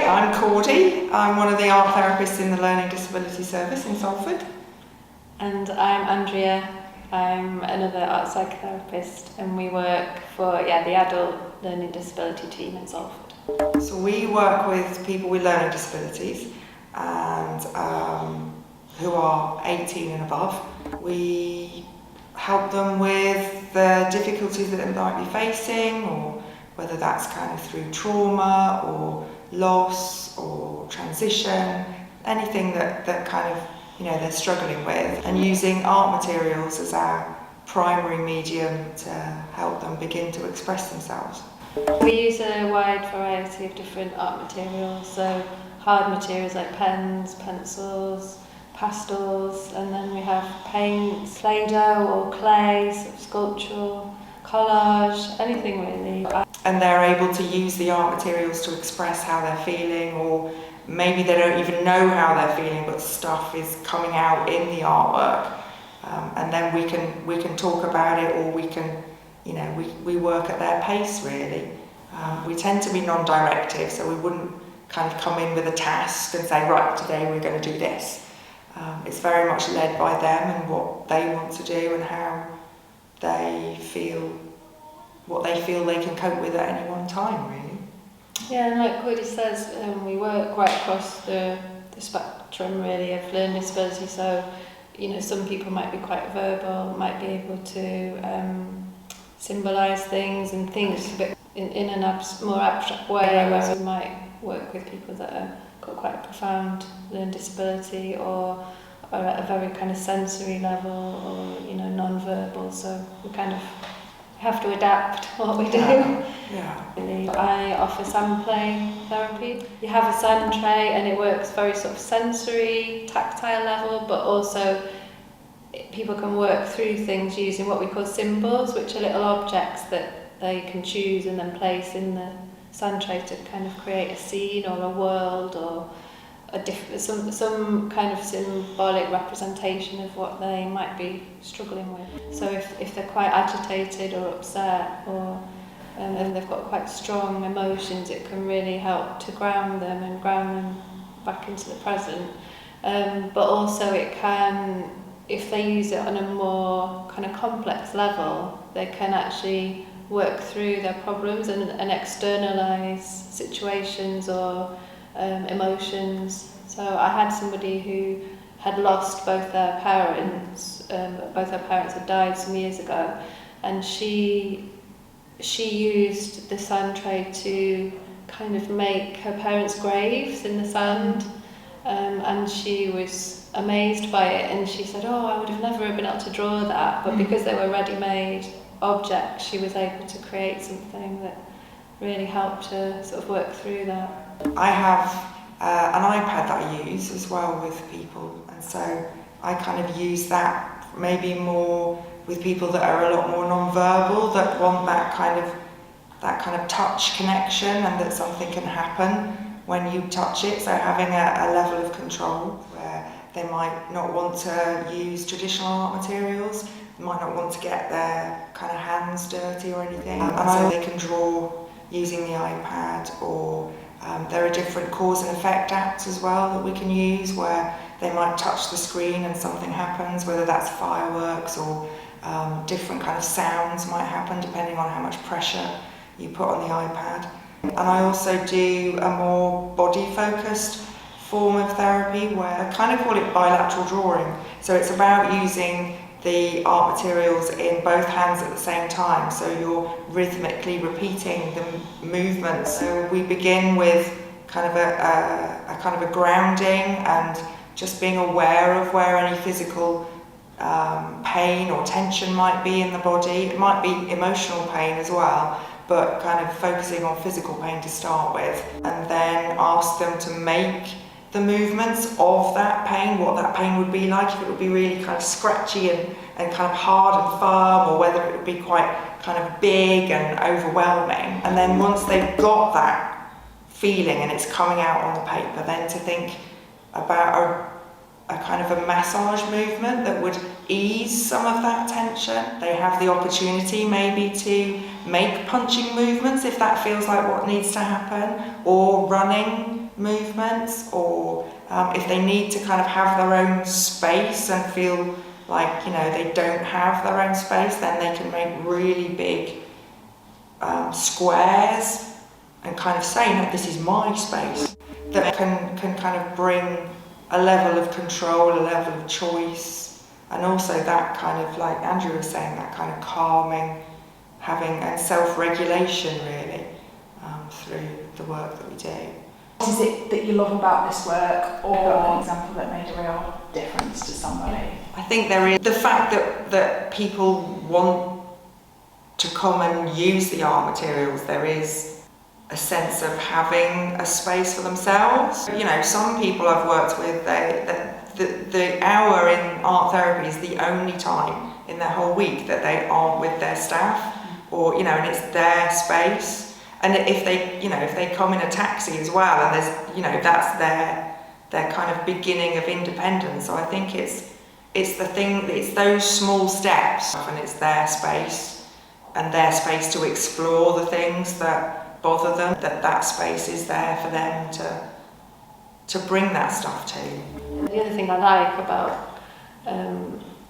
I'm Cordy. I'm one of the art therapists in the Learning Disability Service in Salford. And I'm Andrea. I'm another art psychotherapist, and we work for the adult learning disability team in Salford. So we work with people with learning disabilities and who are 18 and above. We help them with the difficulties that they might be facing, or whether that's kind of through trauma or loss or transition, anything that kind of they're struggling with, and using art materials as our primary medium to help them begin to express themselves. We use a wide variety of different art materials, so hard materials like pens, pencils, pastels, and then we have paints, Play-Doh or clay, sort of sculptural, collage, anything really. And they're able to use the art materials to express how they're feeling, or maybe they don't even know how they're feeling, but stuff is coming out in the artwork. And then we can talk about it, or we can, we work at their pace really. We tend to be non-directive, so we wouldn't kind of come in with a task and say, right, today we're going to do this. It's very much led by them and what they want to do and how they feel, what they feel they can cope with at any one time really. Yeah, and like Cordy says, we work right across the spectrum really of learning disability, so some people might be quite verbal, might be able to symbolise things and things a bit in an more abstract way, whereas we might work with people that have got quite a profound learning disability or are at a very kind of sensory level or non-verbal, so we kind of have to adapt what we do. Yeah. I offer sandplay therapy. You have a sand tray and it works very sort of sensory, tactile level, but also people can work through things using what we call symbols, which are little objects that they can choose and then place in the sand tray to kind of create a scene or a world or some kind of symbolic representation of what they might be struggling with. So if they're quite agitated or upset or and they've got quite strong emotions, it can really help to ground them back into the present. But also it can, if they use it on a more kind of complex level, they can actually work through their problems and externalise situations or emotions. So I had somebody who had lost both their parents. Both her parents had died some years ago, and she used the sand tray to kind of make her parents' graves in the sand, and she was amazed by it. And she said, "Oh, I would have never been able to draw that," but because they were ready-made objects, she was able to create something that really helped her sort of work through that. I have an iPad that I use as well with people, and so I kind of use that maybe more with people that are a lot more non-verbal, that want that kind of touch connection, and that something can happen when you touch it. So having a level of control where they might not want to use traditional art materials, they might not want to get their kind of hands dirty or anything, and so they can draw using the iPad, or there are different cause and effect apps as well that we can use where they might touch the screen and something happens, whether that's fireworks or different kind of sounds might happen depending on how much pressure you put on the iPad. And I also do a more body-focused form of therapy where I kind of call it bilateral drawing. So it's about using the art materials in both hands at the same time, so you're rhythmically repeating the movements. So we begin with kind of a grounding and just being aware of where any physical pain or tension might be in the body. It might be emotional pain as well, but kind of focusing on physical pain to start with, and then ask them to make the movements of that pain, what that pain would be like, if it would be really kind of scratchy and kind of hard and firm, or whether it would be quite kind of big and overwhelming. And then once they've got that feeling and it's coming out on the paper, then to think about a kind of a massage movement that would ease some of that tension. They have the opportunity maybe to make punching movements if that feels like what needs to happen, or running movements, or if they need to kind of have their own space and feel like, you know, they don't have their own space, then they can make really big squares and kind of say, no, this is my space. That can kind of bring a level of control, a level of choice, and also that kind of, like Andrew was saying, that kind of calming, having, and self-regulation really, through the work that we do. What is it that you love about this work, or an example that made a real difference to somebody? I think there is the fact that people want to come and use the art materials. There is a sense of having a space for themselves. You know, some people I've worked with, the hour in art therapy is the only time in their whole week that they aren't with their staff, or, you know, and it's their space. And if they, you know, if they come in a taxi as well, and there's, you know, that's their kind of beginning of independence. So I think it's those small steps, and it's their space, and their space to explore the things that bother them, that space is there for them to bring that stuff to. The other thing I like about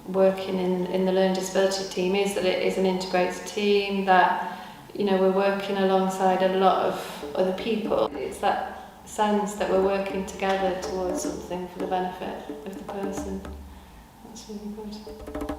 working in the learning disability team is that it is an integrated team, that, you know, we're working alongside a lot of other people. It's that sense that we're working together towards something for the benefit of the person. That's really good.